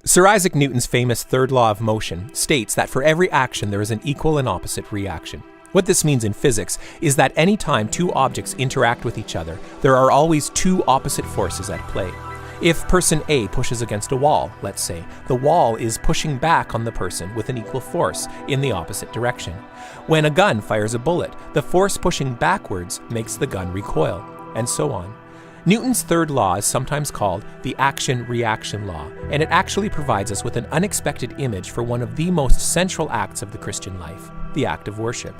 Sir Isaac Newton's famous third law of motion states that for every action there is an equal and opposite reaction. What this means in physics is that any time two objects interact with each other, there are always two opposite forces at play. If person A pushes against a wall, let's say, the wall is pushing back on the person with an equal force in the opposite direction. When a gun fires a bullet, the force pushing backwards makes the gun recoil, and so on. Newton's third law is sometimes called the action-reaction law, and it actually provides us with an unexpected image for one of the most central acts of the Christian life, the act of worship.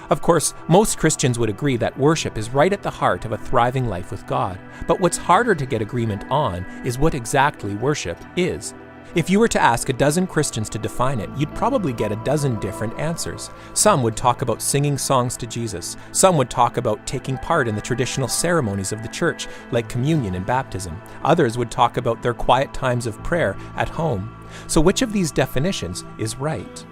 Of course, most Christians would agree that worship is right at the heart of a thriving life with God, but what's harder to get agreement on is what exactly worship is. If you were to ask a dozen Christians to define it, you'd probably get a dozen different answers. Some would talk about singing songs to Jesus. Some would talk about taking part in the traditional ceremonies of the church, like communion and baptism. Others would talk about their quiet times of prayer at home. So which of these definitions is right?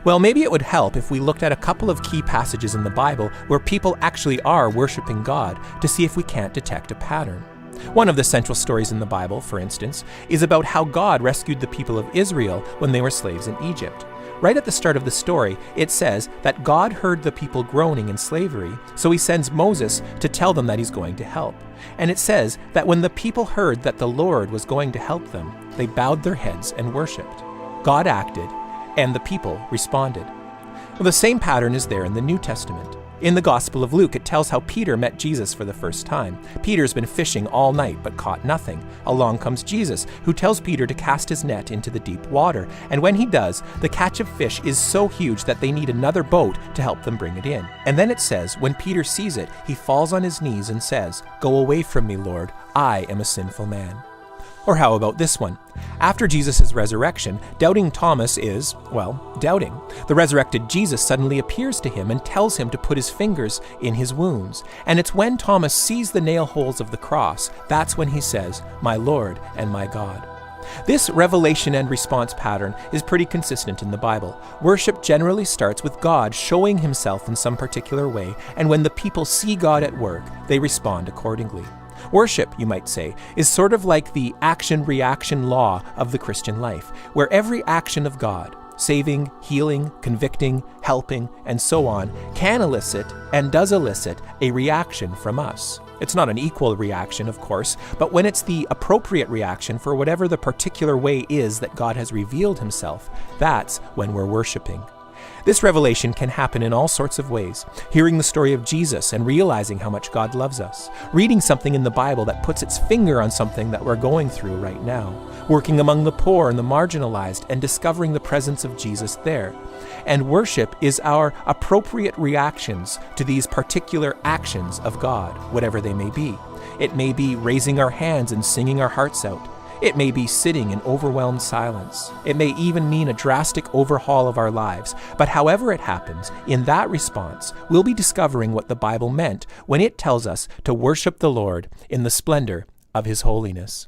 Well, maybe it would help if we looked at a couple of key passages in the Bible where people actually are worshiping God to see if we can't detect a pattern. One of the central stories in the Bible, for instance, is about how God rescued the people of Israel when they were slaves in Egypt. Right at the start of the story, it says that God heard the people groaning in slavery, so he sends Moses to tell them that he's going to help. And it says that when the people heard that the Lord was going to help them, they bowed their heads and worshipped. God acted, and the people responded. Well, the same pattern is there in the New Testament. In the Gospel of Luke, it tells how Peter met Jesus for the first time. Peter's been fishing all night but caught nothing. Along comes Jesus, who tells Peter to cast his net into the deep water. And when he does, the catch of fish is so huge that they need another boat to help them bring it in. And then it says, when Peter sees it, he falls on his knees and says, "Go away from me, Lord, I am a sinful man." Or how about this one? After Jesus' resurrection, doubting Thomas is, well, doubting. The resurrected Jesus suddenly appears to him and tells him to put his fingers in his wounds. And it's when Thomas sees the nail holes of the cross, that's when he says, "My Lord and my God." This revelation and response pattern is pretty consistent in the Bible. Worship generally starts with God showing himself in some particular way, and when the people see God at work, they respond accordingly. Worship, you might say, is sort of like the action-reaction law of the Christian life, where every action of God, saving, healing, convicting, helping, and so on, can elicit and does elicit a reaction from us. It's not an equal reaction, of course, but when it's the appropriate reaction for whatever the particular way is that God has revealed himself, that's when we're worshiping. This revelation can happen in all sorts of ways. Hearing the story of Jesus and realizing how much God loves us. Reading something in the Bible that puts its finger on something that we're going through right now. Working among the poor and the marginalized and discovering the presence of Jesus there. And worship is our appropriate reactions to these particular actions of God, whatever they may be. It may be raising our hands and singing our hearts out. It may be sitting in overwhelmed silence. It may even mean a drastic overhaul of our lives. But however it happens, in that response, we'll be discovering what the Bible meant when it tells us to worship the Lord in the splendor of his holiness.